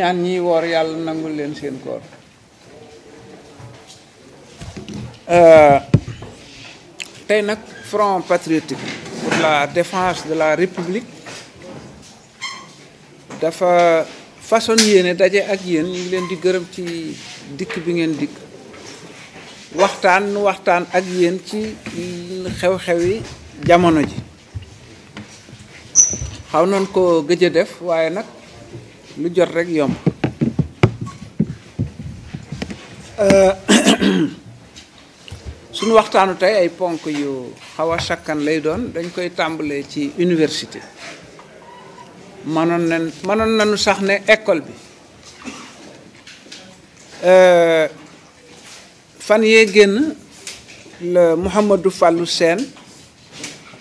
ñaan ñiy woor yàlla nangul leen seen koor. tey nag Front patriotique pour la défense de la République dafa façon yéene daje ak yéen ñu ngi leen di gërëm ci dikk bi ngeen dikk waxtaan ak yéen ci xew-xewi jamono ji xaw nañ ko gëj a def waaye nag lu jot rek yomb. suñu waxtaanu tey ay ponk yu xaw a sakkan lay doon dañ koy tàmbalee ci université mënoon nañu sax ne école bi fan yee génn la Mouhamadou Fallou Sène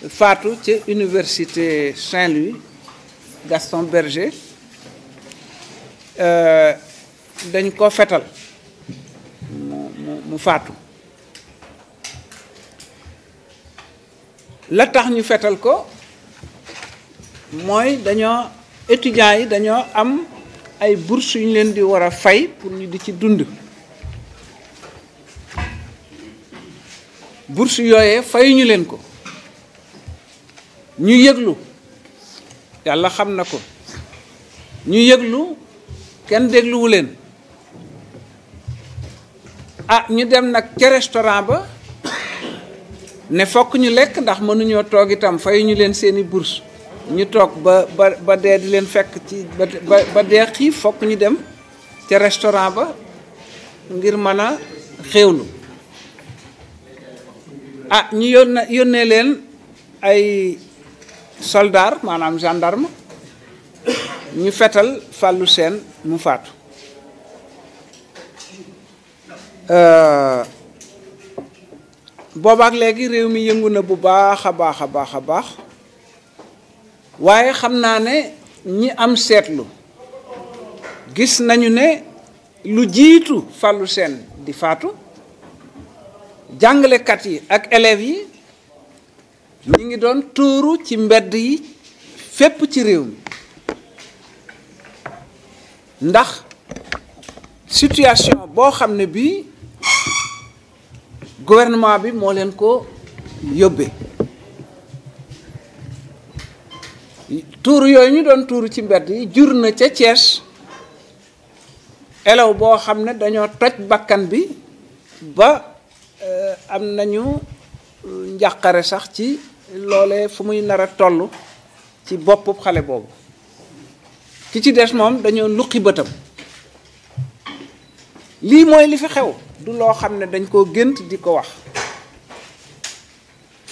faatu ci université Saint-Louis Gaston Berger dañ ko fetal mu faatu. la tax ñu fetal ko mooy dañoo étudiants yi dañoo am ay bourses yu ñu leen di war a fay pour ñu di ci dund. bourse yooyee fayuñu leen ko ñu yëglu yàlla xam na ko ñu yëglu kenn dégluwu leen ñu dem nag ca restaurant ba ne fokk ñu lekk ndax mënuñoo toog itam fayuñu leen seeni bourse ñu toog ba dee di leen fekk ci ba dee xiif fokk ñu dem ca restaurant ba ngir mën a xéewlu ñu yónnee leen ay soldat maanaam gendarme ñu fetal Fallou Sène mu faatu. boobaak léegi réew mi yëngu na bu baax a baax waaye xam naa ne ñi am seetlu gis nañu ne lu jiitu Fallou Sène di faatu jàngalekat yi ak élèves yi ñi ngi doon tuuru ci mbedd yi fépp ci réew mi ndax situation boo xam ne bii gouvernement bi moo leen ko yóbbee tuuru yooyu ñu doon tuuru ci mbedd yi jur na ca Thiès élève boo xam ne dañoo toj bakkan bi ba am nañu njàqare sax ci loolee fu muy nar a toll ci boppub xale boobu ki ci des moom dañoo luqi bëtam lii mooy li fi xew du loo xam ne dañ koo gént di ko wax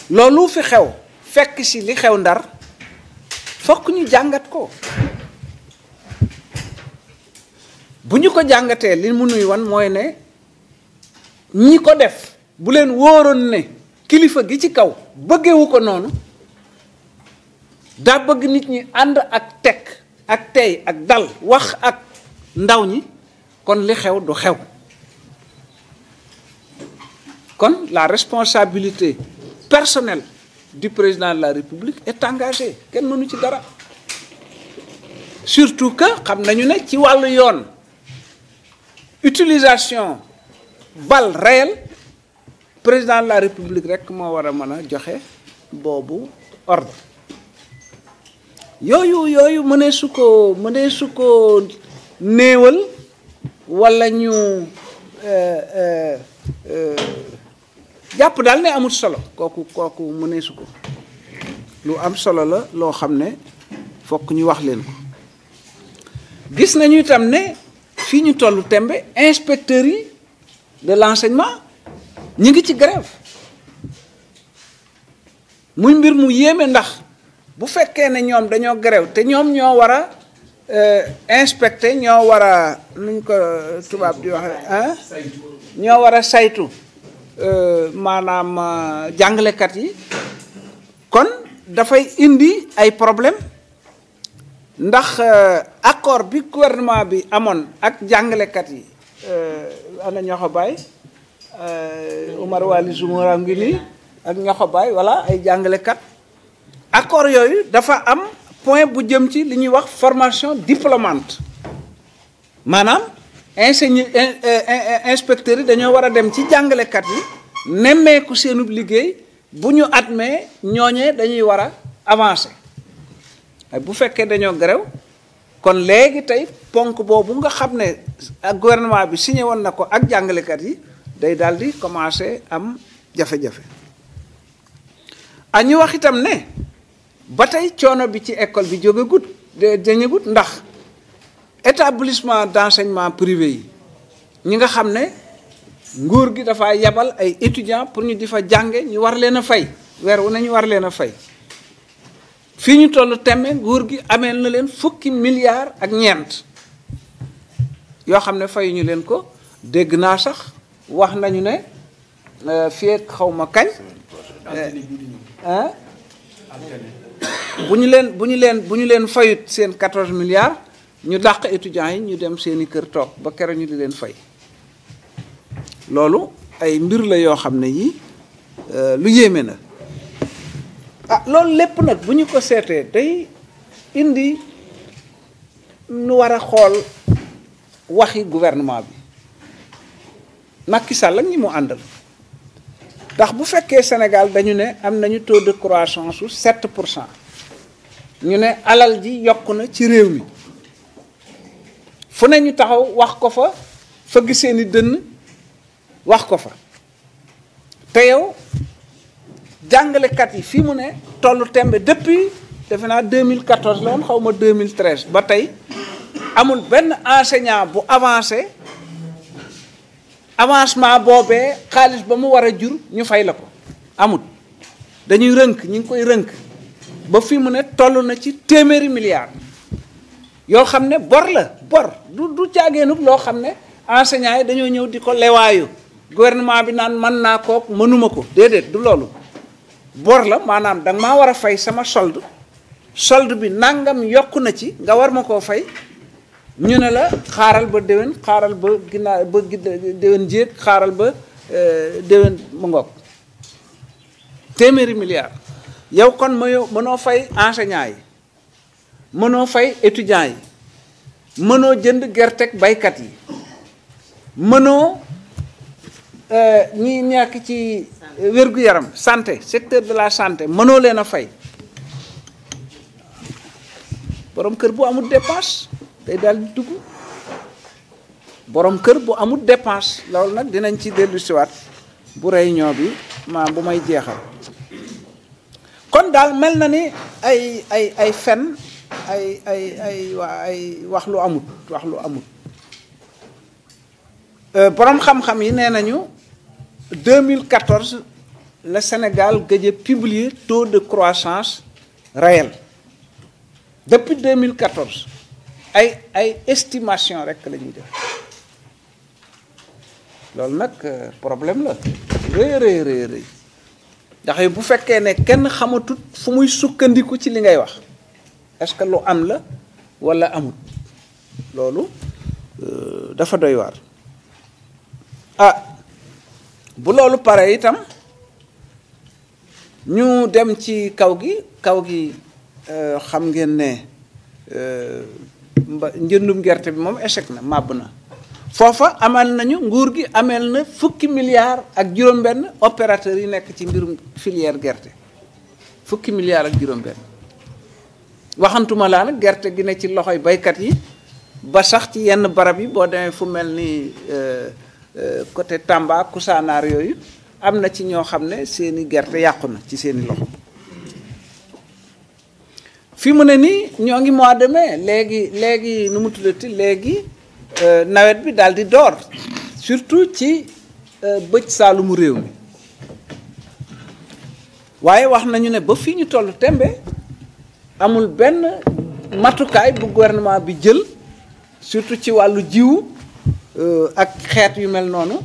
loolu fi xew fekk si li xew Ndar fokk ñu jàngat ko bu ñu ko jàngatee li mu nuy wan mooy ne ñi ko def bu leen wóoroon ne kilifa gi ci kaw bëggewu ko noonu daa bëgg nit ñi ànd ak tekk ak tey ak dal wax ak ndaw ñi kon li xew du xew kon la responsabilité personnelle du président de la République est engagée kenn mënu ci dara surtout que xam nañu ne ci wàllu yoon utilisation balle réelle président de la République rek moo war a mën a joxe boobu ordre yooyu mënee su ko néewal walla ñu jàpp daal ne amul solo kooku mënee su ko lu am solo la loo xam ne fokk ñu wax leen ko gis nañu itam ne fii ñu tollu tembe inspecteurs yi de l'enseignement ñi ngi ci grève muy mbir mu yéeme ndax bu fekkee ne ñoom dañoo grève te ñoom ñoo war a inspecter ñoo war a nuñ ko tubaab di waxe ñoo war a saytu maanaam jàngalekat yi kon dafay indi ay problème ndax accord bi gouvernement bi amoon ak jàngalekat yi ana ñoxo baay Oumar Wali Zoumara ngi nii ak ñoxo baay voilà ay jàngalekat accord yooyu dafa am point bu jëm ci li ñuy wax formation diplômante maanaam inspecteurs yi dañoo war a dem ci jàngalekat yi nemmeeku seenub liggéey bu ñu admee ñooñee dañuy war a avancer bu fekkee dañoo grève kon léegi tey ponk boobu nga xam ne ak gouvernement bi signé woon na ko ak jàngalekat yi day daal di commencer am jafe-jafe ñu wax itam ne ba tey coono bi ci école bi jógegut dañagut ndax établissement d'enseignement privé yi ñi nga xam ne nguur gi dafa yabal ay étudiants pour ñu di fa jànge ñu war leen a fay weer wu ne ñu war leen a fay fii ñu toll temme nguur gi ameel na leen fukki milliards ak ñeent yoo xam ne fayuñu leen ko dégg naa sax wax nañu ne fii ak xaw ma kañ bu ñu leen fayut seen 14 milliards ñu dàq étudiants yi ñu dem seeni kër toog ba keroog ñu di leen fay loolu ay mbir la yoo xam ne yi lu yéeme na loolu lépp nag bu ñu ko seetee day indi nu war a xool waxi gouvernement bi Macky Sall ak ñi mu àndal ndax bu fekkee Sénégal dañu ne am nañu taux de croissance su 7% ñu ne alal ji yokk na ci réew mi fu ne ñu taxaw wax ko fa fëgg seeni dënn wax ko fa te yow jàngalekat yi fii mu ne tollu tembe depuis defe naa 2014 la woon xaw ma 2013 ba tey amul benn enseignant bu avancement boobee xaalis ba mu war a jur ñu fay la ko amul dañuy rënk ñi ngi koy rënk ba fii mu ne toll na ci téeméeri milliards yoo xam ne bor du caageenug loo xam ne enseignants yi dañoo ñëw di ko lewaayu gouvernement bi naan mën naa kook mënuma ko déedéet du loolu bor la maanaam danga maa war a fay sama solde bi nangam yokku na ci nga war ma koo fay ñu ne la xaaral ba déwén xaaral ba ginnaaw ba déwén jéeg xaaral ba déwén mu ngoog téeméeri milliards yow kon mënoo fay enseignants yi mënoo fay étudiants yi mënoo jënd gerteeg baykat yi mënoo ñi nekk ci wér-gu-yaram santé secteur de la santé mënoo leen a fay borom kër bu amul dépense day daal di dugg borom kër bu amul dépense loolu nag dinañ ci dellu siwaat bu réunion bi bu may jeexal kon daal mel na ni ay fen ay wax lu amut borom xam-xam yi nee nañu 2014 le Sénégal gëj a publier taux de croissance réel depuis 2014 ay estimation rek la ñuy def loolu nag problème la rëy ndax bu fekkee ne kenn xamatut fu muy sukkandiku ci li ngay wax est-ce que lu am la walla amut loolu dafa doy waar bu loolu pare itam ñu dem ci kaw gi xam ngeen ne njëndum gerte bi moom échec na màbb na foofa amal nañu nguur gi ameel na fukki milliards ak juróom-benn opérateurs yi nekk ci mbirum filière gerte fukki milliards ak juróom-benn waxantuma laa nag gerte gi ne ci loxoy baykat yi ba sax ci yenn barab yi boo demee fu mel ni côté Tamba Kousanaar yooyu am na ci ñoo xam ne seeni gerte yàqu na ci seeni loxo fi mu ne nii ñoo ngi mois de mai léegi nu mu tuddati léegi nawet bi daal di door surtout ci bëj saalumu réew mi waaye wax nañu ne ba fii ñu toll tembe amul benn matukaay bu gouvernement bi jël surtout ci wàllu jiwu ak xeet yu mel noonu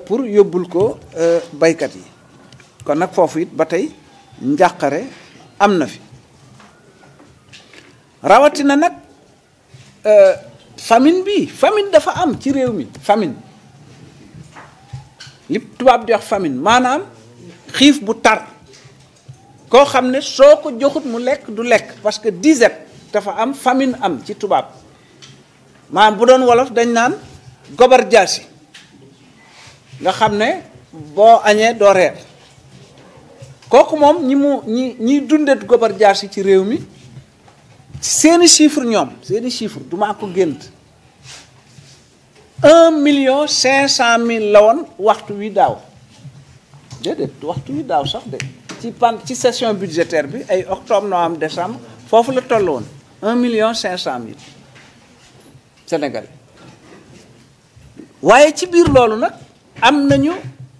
pour yóbbul ko baykat yi kon nag foofu it ba tey njàqare am na fi rawatina nag famine dafa am ci réew mi famine li tubaab di wax famine maanaam xiif bu tar koo xam ne soo ko joxut mu lekk du lekk parce que disette dafa am famine am ci tubaab maanaam bu doon wolof dañ naan gobar jaasi nga xam ne boo añee doo reer kooku moom ñiy dundet gobar jaasi ci réew mi seeni chiffre ñoom seeni chiffre du maa ko gént 1,5 million la woon waxtu wi daaw déedéet waxtu wi daaw sax de ci session budgétaire bi ay octobre novembre décembre foofu la toll woon 1,5 million Sénégalais waaye ci biir loolu nag am nañu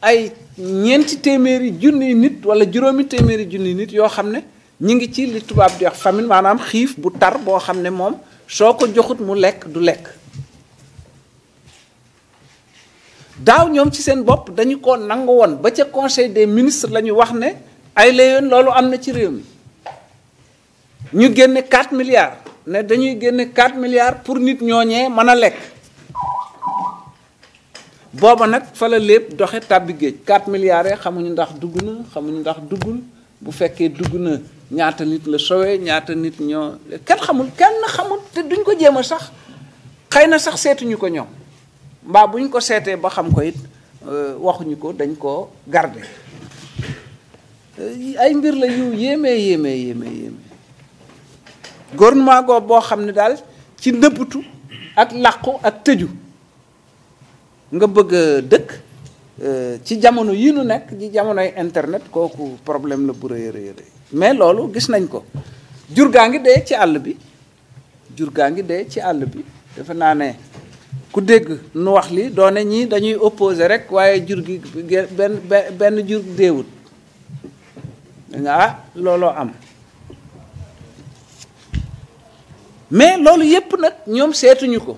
ay ñeenti téeméeri junniy nit wala juróomi téeméeri junniy nit yoo xam ne ñi ngi ci li tubaab di wax famine maanaam xiif bu tar boo xam ne moom soo ko joxut mu lekk du lekk daaw ñoom ci seen bopp dañu ko nangu woon ba ca conseil des ministres la ñu wax ne ay la yoon loolu am na ci réew mi ñu génne 4 milliards ne dañuy génne 4 milliards pour nit ñooñee mën a lekk booba nag fa la lépp doxe tàbbi géej 4 milliards xamuñu ndax dugg na xamuñu ndax duggul bu fekkee dugg na ñaata nit la sowe ñaata nit ñoo kenn xamul te duñ ko jéem a sax xëy na sax seetuñu ko ñoom mbaa buñ ko seetee ba xam ko it waxuñu ko dañ koo garder ay mbir la yu yéeme gouvernement goo boo xam ne daal ci nëbbatu ak làqu ak tëju nga bëgg a dëkk ci jamono yi nu nekk ci jamonoy internet kooku problème la bu rëy rëy mais loolu gis nañ ko jur gaa ngi dee ci àll bi defe naa ne ku dégg nu wax li doone ñii dañuy opposé rek waaye jur gi benn jur deewut nga looloo am mais loolu yépp nag ñoom seetuñu ko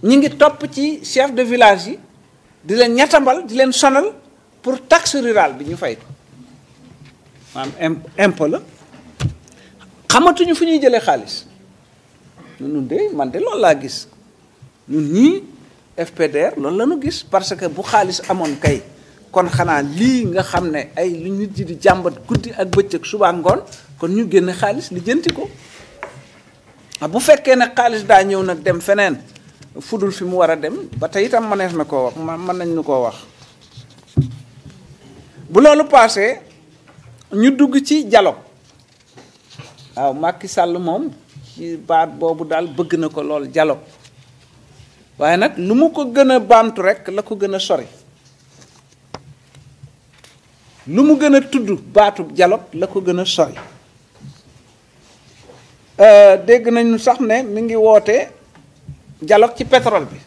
ñi ngi topp ci chef de village yi di leen ñettambal di leen sonal pour taxe rurale bi ñu fay ko maanaam impôt la xamatuñu fu ñuy jëlee xaalis ñun de man de loolu laa gis ñun ñii FPDR loolu la ñu gis parce que bu xaalis amoon kay kon xanaa lii nga xam ne ay lu nit ji di jàmbat guddi ak bëccëg suba ngoon kon ñu génne xaalis li jënti ko bu fekkee ne xaalis daa ñëw nag dem feneen fudul fi mu war a dem ba tey itam mënees na koo wax mën nañ ñu koo wax bu loolu paasee ñu dugg ci dialogue waaw Macky Sall moom ci baat boobu daal bëgg na ko lool dialogue waaye nag lu mu ko gën a baamtu rek la ko gën a sori lu mu gën a tudd baatu dialogue la ko gën a sori dégg nañu sax ne mi ngi woote dialogue ci pétrole bi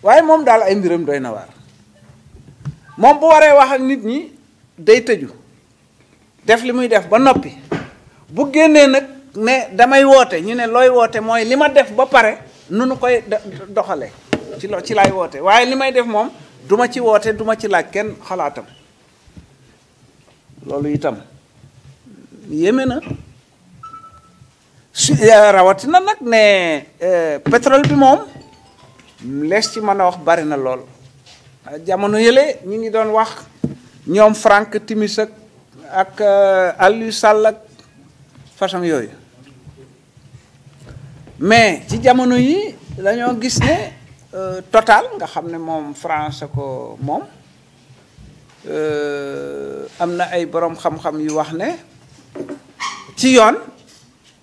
waaye moom daal ay mbiram doy na waar moom bu waree wax ak nit ñi day tëju def li muy def ba noppi bu génnee nag ne damay woote ñu ne looy woote mooy li ma def ba pare nu nu koy doxale ci lay woote waaye li may def moom duma ci woote duma ci laaj kenn xalaatam loolu itam yéeme na rawatina nag ne pétrole bi moom lees ci mën a wax bari na lool jamono yële ñi ngi doon wax ñoom Franck Timis ak Aliou Sall ak façon yooyu mais ci jamono yi dañoo gis ne Total nga xam ne moom France ko moom am na ay boroom xam-xam yu wax ne ci yoon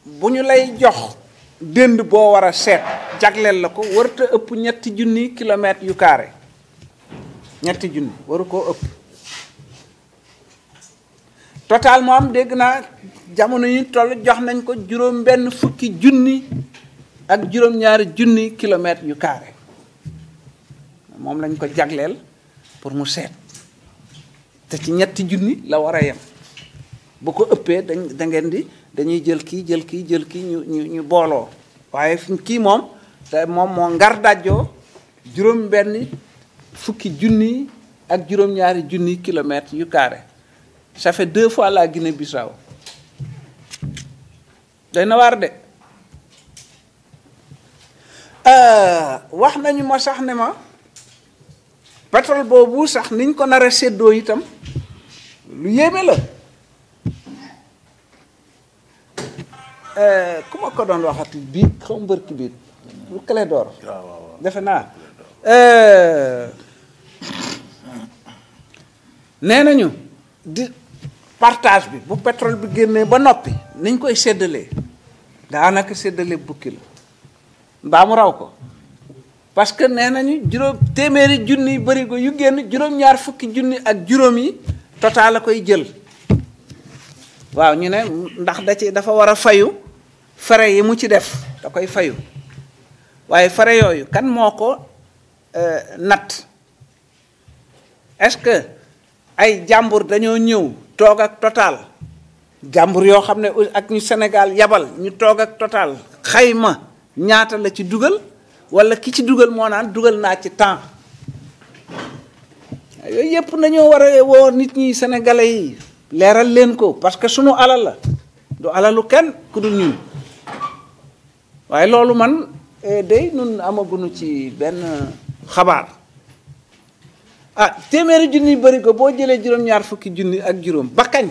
bu ñu lay jox dënd boo war a seet jagleel la ko warta ëpp 3 kilomètres yu carré 3 waru koo ëpp Total moo am dégg naa jamono yi toll jox nañ ko 50 ak 2 kilomètres yu carré moom lañ ko jagleel pour mu seet te ci 3 la war a yem bu ko ëppee dañuy jël kii ñu booloo waaye kii moom te moom moo ngar dajjoo 50 ak 2 kilomètres yu carré ça fait 2 fois la Guinée-Bissau day na waar de wax nañu ma sax ne ma pétrole boobu sax niñ ko nar a séddoo itam lu yéeme la ku ma ko doon waxati bii xaw ma mbërki bii lu Clédor defe naa nee nañu di partage bi bu pétrole bi génnee ba noppi niñ koy séddalee daanaka séddale bukki la mbaa mu raw ko parce que nee nañu téeméeri junni barigo yu génn juróom-ñaar fukki junni ak juróom yi total la koy jël waaw ñu ne ndax dafa war a fayu frais yi mu ci def da koy fayu waaye frais yooyu kan moo ko natt est-ce que ay jàmbur dañoo ñëw toog ak Total jàmbur yoo xam ne ak ñu Sénégal yabal ñu toog ak Total xayma ñaata la ci dugal wala ki ci dugal moo naan dugal naa ci temps yooyu yëpp nañoo war a woo nit ñi sénégalais yi leeral leen ko parce que sunu alal la du alalu kenn ku dul ñun waaye loolu man day nun amaguñu ci benn xabaar téeméeri junni bëri ko boo jëlee juróom-ñaar fukki junni ak juróom ba kañ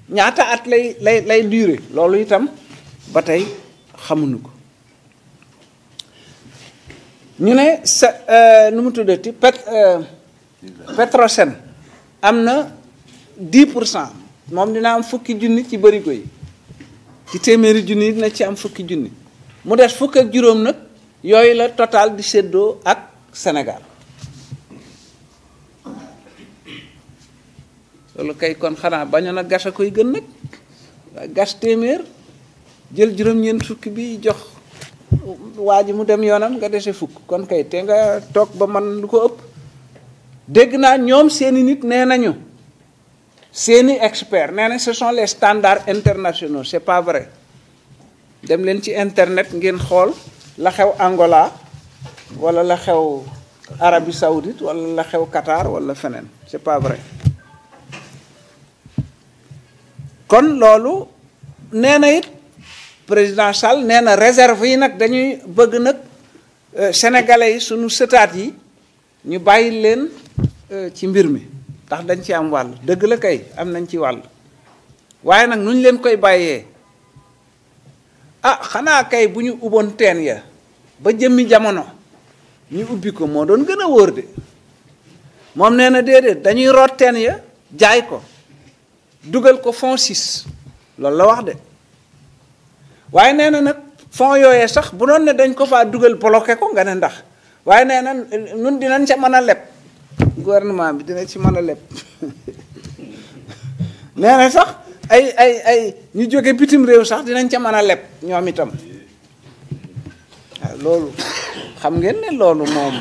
ñaata at lay durer loolu itam ba tey xamuñu ko ñu ne nu mu tuddati Petrosen am na 10% moom dina am fukki junni ci bërigo yi ci téeméeri junni dina ci am fukki junni mu des fukk ak juróom nag yooyu la Total di séddoo ak Sénégal loolu kay kon xanaa bañoon a gas a koy gën nag gas téeméer jël juróom-ñeent fukki bi jox waa ji mu dem yoonam nga dese fukk kon kay te nga toog ba man lu ko ëpp dégg naa ñoom seeni nit nee nañu seeni expert nee na ce sont les standards internationaux c'est pas vrai dem leen ci internet ngeen xool la xew Angola wala la xew Arabie Saoudite wala la xew Qatar wala feneen c'est pas vrai kon loolu nee na it président Sall nee na réserve yi nag dañuy bëgg nag sénégalais yi sunu sëtaat yi ñu bàyyi leen ci mbir mi ndax dañ ci am wàll dëgg la kay am nañ ci wàll waaye nag nu ñu leen koy bàyyee xanaa kay bu ñu ubboon teen ya ba jëmmi jamono ñu ubbi ko moo doon gën a wóor de moom nee na déedéet dañuy root teen ya jaay ko dugal ko fonds 6 loolu la wax de waaye nee na nag fonds yooyee sax bu doon ne dañ ko faa dugal bloqué ko nga ne ndax waaye nee na nun dinañ ca mën a leb gouvernement bi dina ci mën a leb nee na sax ay ñu jóge bitim réew sax dinañ ca mën a leb ñoom itam waaw loolu xam ngeen ne loolu moom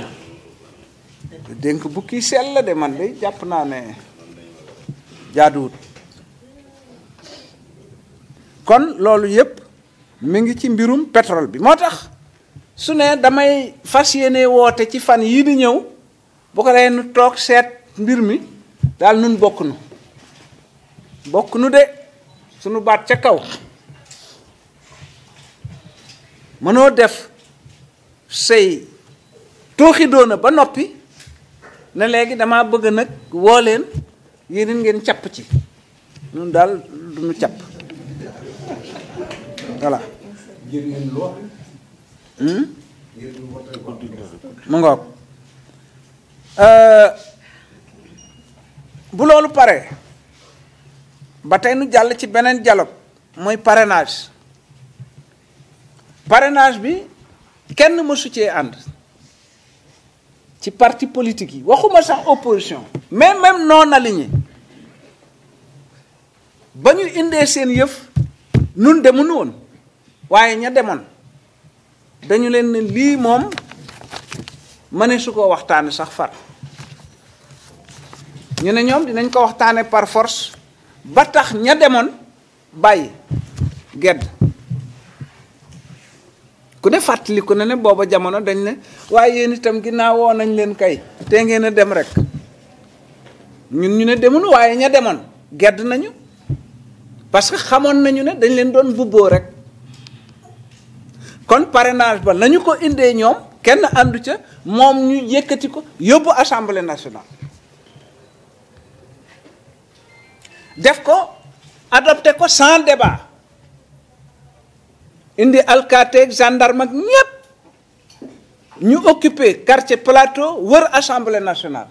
dénk bukki sell la de man de jàpp naa ne jaaduwut kon loolu yépp mi ngi ci mbirum pétrole bi moo tax su ne damay fas yéene woote ci fan yii di ñëw bu ko dee nu toog seet mbir mi daal nun bokk nu de sunu baat ca kaw mënoo def say tooxi doona ba noppi ne léegi dama bëgg nag woo leen yéen ngeen capp ci nun daal du nu capp voilà mu ngoog bu loolu paree ba tey nu jàll ci beneen dialogue mooy parrainage bi kenn mësu cee ànd ci parti politique yi waxuma sax opposition mais même non aligné ba ñu indee seen yëf nun demuñu woon waaye ña demoon dañu leen ne lii moom mëne su ko waxtaane sax far ñu ne ñoom dinañ ko waxtaane par force ba tax ña demoon bàyyi gedd ku ne fàttaliku ne booba jamono dañ ne waaye yéen itam ginnaaw woo nañ leen kay te ngeen a dem rek ñun ñu ne demuñu waaye ña demoon gedd nañu parce que xamoon nañu ne dañ leen doon bubboo rek kon parrainage ba nañu ko indee ñoom kenn àndu ca moom ñu yëkkati ko yóbbu assemblée nationale def ko adopté ko sans débat indi alkateeg gendarme ak ñépp ñu occupé quartier Plateau wër Assemblée nationale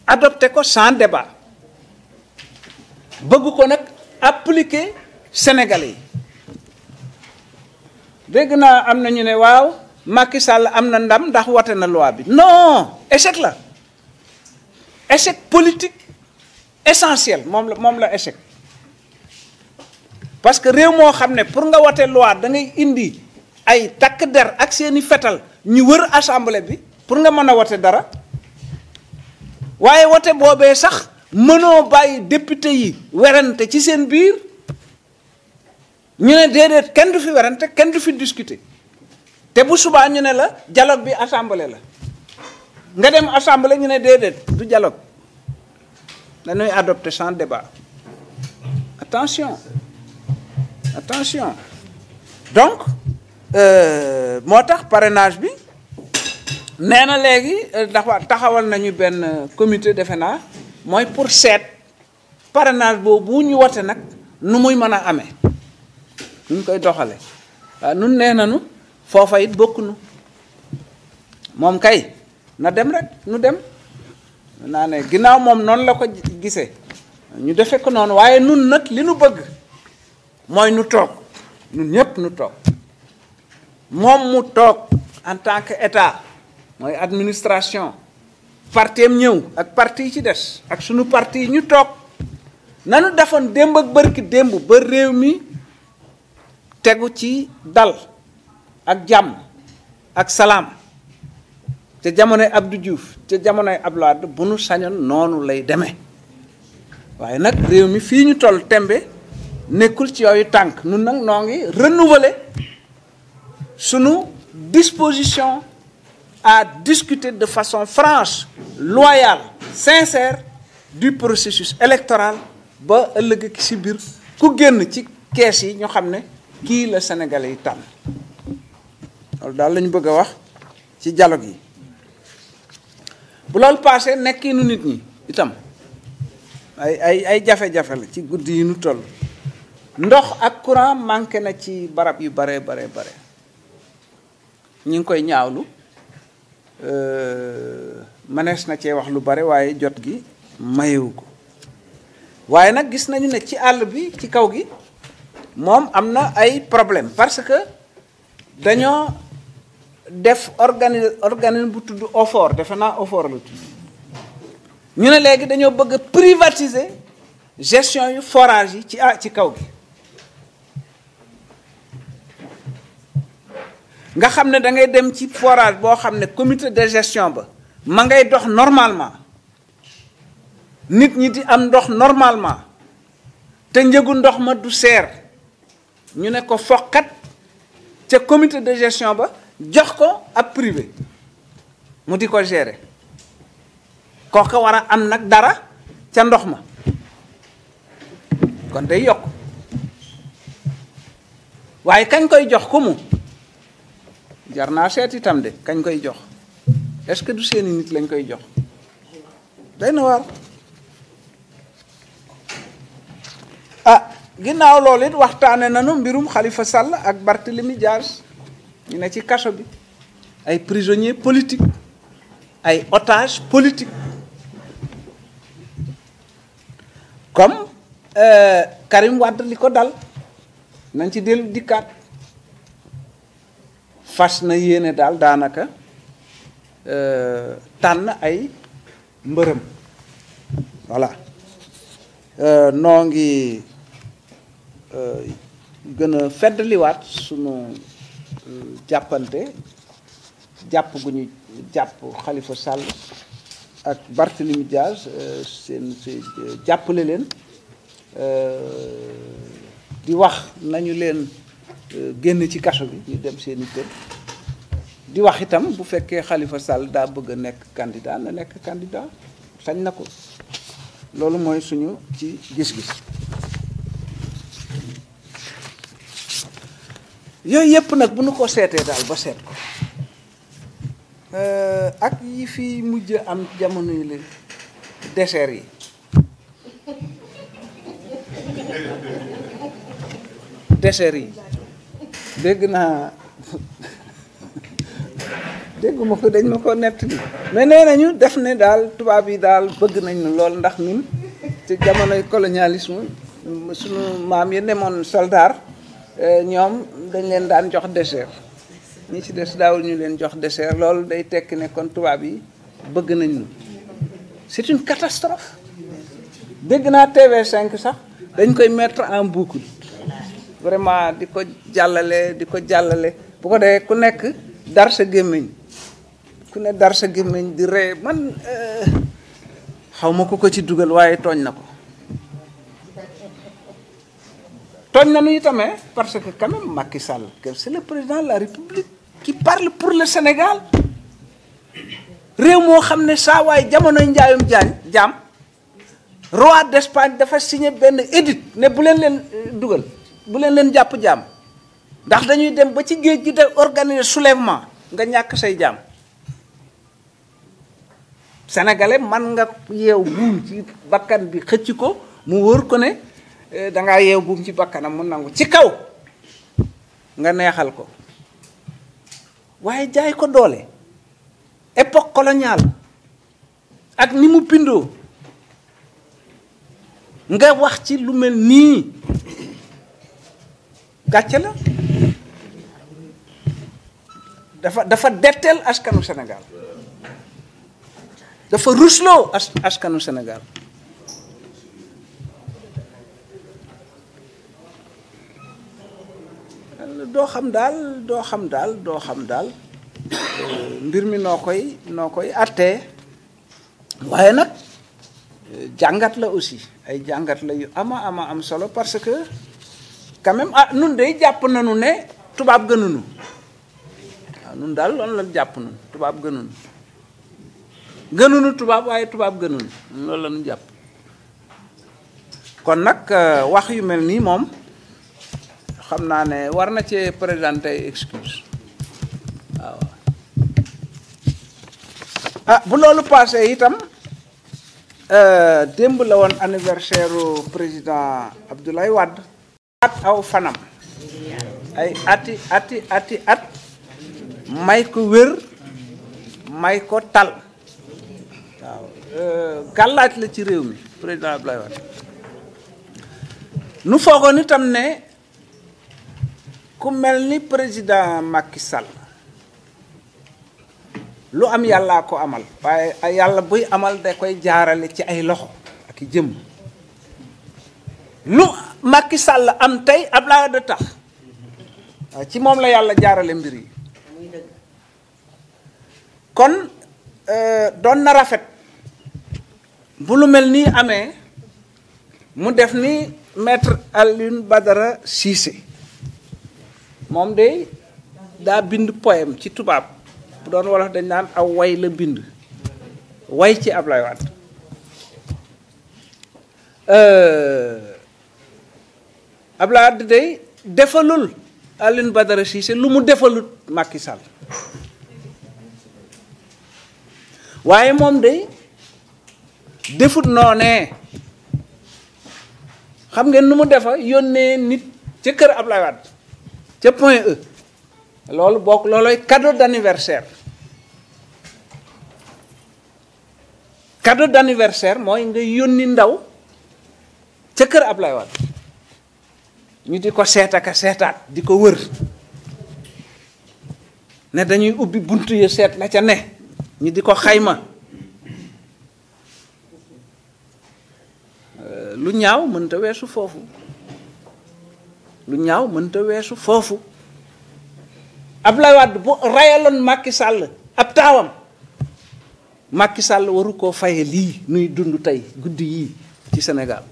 adopté ko sans débat bëgg ko nag appliquer Sénégalais yi dégg naa am na ñu ne waaw Macky Sall am na ndam ndax wote na loi bi non échec la échec politique essentiel moom la échec parce que réew moo xam ne pour nga wote loi da ngay indi ay takk der ak seeni fetal ñu wër assemblée bi pour nga mën a wote dara waaye wote boobee sax mënoo bàyyi député yi werante ci seen biir ñu ne déedéet kenn du fi werante kenn du fi discuter te bu subaa ñu ne la dialogue bi assemblée la nga dem assemblée ñu ne déedéet du dialogue dañuy adopter sans débat attention donc moo tax parrainage bi nee na léegi dafa taxawal nañu benn comité defe naa mooy pour seet parrainage boobu ñu wote nag nu muy mën a amee nu ñu koy doxale waaw nun nee nañu foofa it bokkunu moom kay na dem rek nu dem naa ne ginnaaw moom noonu la ko gisee ñu defe ko noonu waaye nun nag li nu bëgg mooy nu toog nun ñépp nu toog moom mu toog en tant que état mooy administration partem ñëw ak parti yi ci des ak sunu parti yi ñu toog nanu defoon démb ak bërki démb ba réew mi tegu ci dal ak jàmm ak salaam te jamonoy Abdou Diouf te jamonoy Abdoulaye Wade bu nu sañoon noonu lay demee waaye nag réew mi fii ñu toll tembe nekkul ci yooyu tànk nun nag noo ngi renouveler sunu disposition à discuter de façon franche loyale sincère du processus électoral ba ëllëg ki si biir ku génn ci kees yi ñu xam ne kii la Sénégalais yi tànn loolu daal la ñu bëgg a wax ci dialogue yi bu loolu passé nekkinu nit ñi itam ay jafe-jafe la ci guddi yi nu toll ndox ak courant manqué na ci barab yu bare ñu ngi koy ñaawlu mënees na cee wax lu bare waaye jot gi mayewu ko waaye nag gis nañu ne ci àll bi ci kaw gi moom am na ay problème parce que dañoo def organisme bu tudd OFOR defe naa OFOR la tudd ñu ne léegi dañoo bëgg a privatiser gestion yu forage yi ci kaw gi nga xam ne da ngay dem ci forage boo xam ne comité de gestion ba ma ngay dox normalement nit ñi di am ndox normalement te njëgu ndox ma du seer ñu ne ko foqat ca comité de gestion ba jox ko ab privé mu di ko gérer kooka war a am nag dara ca ndox ma kon day yokk waaye kañ koy jox ku mu jar naa seet itam de kañ koy jox est-ce que du seeni nit lañ koy jox day na waar ginnaaw loolu it waxtaane nanu mbirum Khalifa Sall ak Barthélémy Dias ñu ne ci kaso bi ay prisonniers politiques ay otages politiques comme Karim Wade li ko dal nañ ci dellu dikkaat fas na yéene daal daanaka tànn ay mbërëm voilà noo ngi gën a feddaliwaat sunu jàppante jàpp gu ñu jàpp Khalifa Sall ak Barthélémy Dias seen jàppale leen di wax nañu leen génn ci kaso bi ñu dem seeni kër di wax itam bu fekkee Khalifa Sall daa bëgg a nekk candidat na nekk candidat sañ na ko loolu mooy suñu ci gis-gis yooyu yëpp nag bu nu ko seetee daal ba seet ko ak yi fi mujj am jamono yi leen désert yi dessert yi dégg naa dégguma ko dañ ma ko nett bi mais nee nañu def ne daal tubaab yi daal bëgg nañ ñu lool ndax ñun ci jamonoy colonialisme suñu maam yi demoon soldat ñoom dañ leen daan jox dessert ñi ci des daawul ñu leen jox dessert loolu day tekki ne kon tubaab yi bëgg nañ ñu c'est une catastrophe dégg naa TV5 sax dañ koy mettre en boucle vraiment di ko jàllale bu ko dee ku nekk dar sa gémmiñ ku ne dar sa gémmiñ di ree man xaw ma ko ci dugal waaye tooñ na ko tooñ na nu itamee parce que quand même Macky Sall que c'est le président de la République qui parle pour le Sénégal réew moo xam ne saa waay jamonoy njaayum jaam roi d'Espagne dafa signé benn édit ne bu leen dugal bu leen jàpp jaam ndax dañuy dem ba ci géej gi de organiser soulèvement nga ñàkk say jaam sénégalais man nga yeew buum ci bakkan bi xëcc ko mu wóor ko ne dangaa yeew buum ci bakkanam mu nangu ci kaw nga neexal ko waaye jaay ko doole époque coloniale ak ni mu bindoo nga wax ci lu mel nii gàcce la dafa detteel askanu Sénégal dafa rusloo askanu Sénégal doo xam daal mbir mi noo koy attee waaye nag jàngat la aussi ay jàngat la yu ama am solo parce que quand même nun day jàpp nañu ne tubaab gënuñu waaw nun daal loolu la jàpp nañu tubaab gënuñu tubaab waaye tubaab gënuñu loolu la ñu jàpp kon nag wax yu mel nii moom xam naa ne war na cee présenter excuse waaw bu loolu passé itam démb la woon anniversaire u président Abdoulaye Wade at aw fanam ay ati at may ko wér may ko tal waaw gàllaaj la ci réew mi président Abdoulaye Wade nu foogoon itam ne ku mel ni président Macky Sall lu am yàllaa ko amal waaye yàlla buy amal da koy jaarale ci ay loxo ak i jëm lu Macky Sall am tey Abdoulaye Wade tax ci moom la yàlla jaarale mbir yi kon doon na rafet bu lu mel nii amee mu def ni maître Alioune Badara Cissé moom de daa bind poème ci tubaab bu doon wolof dañ naan aw way la bind way ci Abdoulaye Wade Abdoulaye Wade day defalul Alioune Badara Cissé lu mu defalut Macky Sall waaye moom day defut noonee xam ngeen nu mu defa yónnee nit ca kër Abdoulaye Wade ca Point E loolu bokk looloy cadeau d'anniversaire mooy nga yónni ndaw ca kër Abdoulaye Wade ñu di ko seetaat di ko wër ne dañuy ubbi buntu ya seet la ca ne ñu di ko xayma lu ñaaw mënta weesu foofu Abdoulaye Wade bu rayaloon Macky Sall ab taawam Macky Sall waru koo faye lii nuy dund tey guddi yii ci Sénégal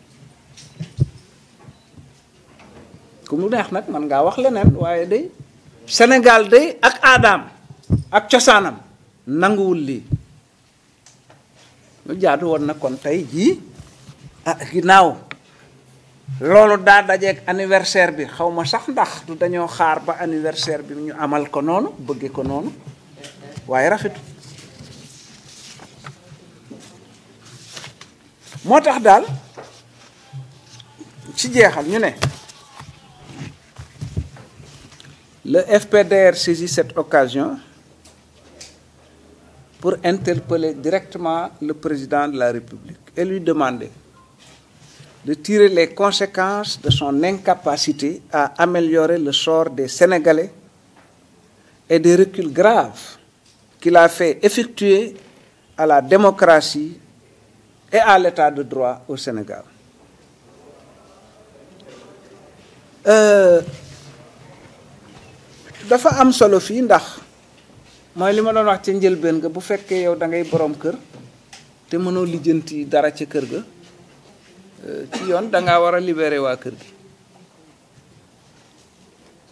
ku mu neex nag man ngaa wax leneen waaye day Sénégal day ak aadaam ak cosaanam nanguwul lii lu jaadu woon na kon tey jii ginnaaw loolu daa dajeeg anniversaire bi xaw ma sax ndax du dañoo xaar ba anniversaire bi ñu amal ko noonu bëgge ko noonu waaye rafetu moo tax daal ci jeexal ñu ne le FPDR saisit cette occasion pour interpeller directement le président de la République et lui demander de tirer les conséquences de son incapacité à améliorer le sort des Sénégalais et des reculs graves qu'il a fait effectuer à la démocratie et à l'état de droit au Sénégal. Dafa am solo fii ndax mooy li ma doon wax ci njëlbeen ga bu fekkee yow da ngay borom kër te mënoo lijjanti dara ca kër ga ci yoon da ngaa war a libérer waa kër gi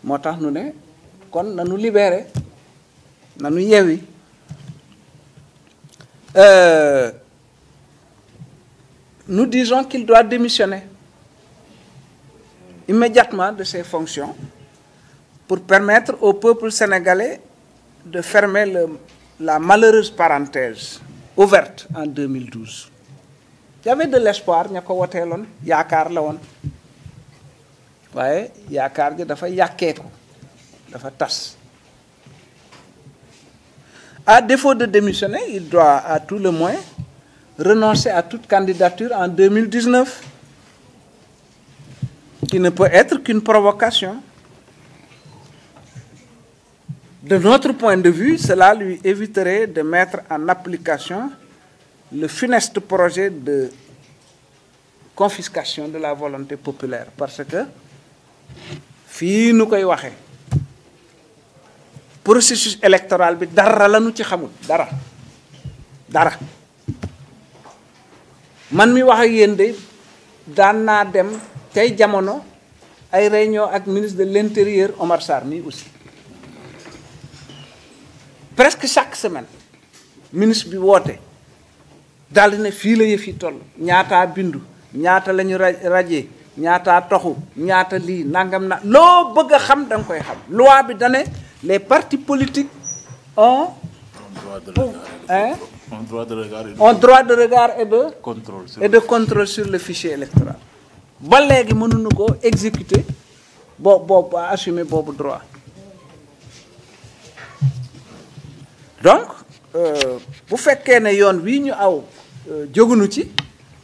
moo tax nu ne kon nanu libérer nanu yewi nous disons qu'il doit démissionner immédiatement de ses fonctions pour permettre au peuple sénégalais de fermer la malheureuse parenthèse ouverte en 2012. Il y avait de l'espoir, ña ko woteeloon yaakaar la woon waaye yaakaar ji dafa yàkkeeku dafa tas. À défaut de démissionner, il doit à tout le moins renoncer à toute candidature en 2019, qui ne peut être qu'une provocation. De notre point de vue, cela lui éviterait de mettre en application le funeste projet de confiscation de la volonté populaire. Parce que, fii nu koy waxe processus électoral bi dara la nu ci xamul dara man mi wax ak yéen de daan naa dem tey jamono ay réunion ak ministre de l'intérieur Omar Sarr mi aussi presque chaque semaine ministre bi woote daal di ne fii la yëf yi toll ñaataa bindu ñaata la ñu rajee ñaataa toxu ñaata lii nangam na loo bëgg a xam da nga koy xam loi bi dane les partis politiques ont droit de regard et de contrôle sur le fichier électoral ba léegi mënuñu ko exécuter boobu assumer boobu droit donc bu fekkee ne yoon wii ñu aw jógunu ci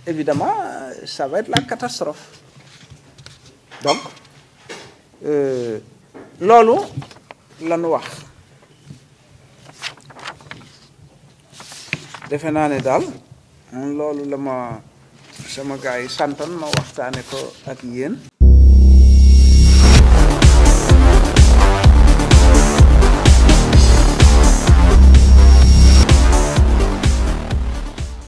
évidemment ça va être la catastrophe donc loolu la ñu wax defe naa ne daal loolu la ma sama gars yi santoon ma waxtaane ko ak yéen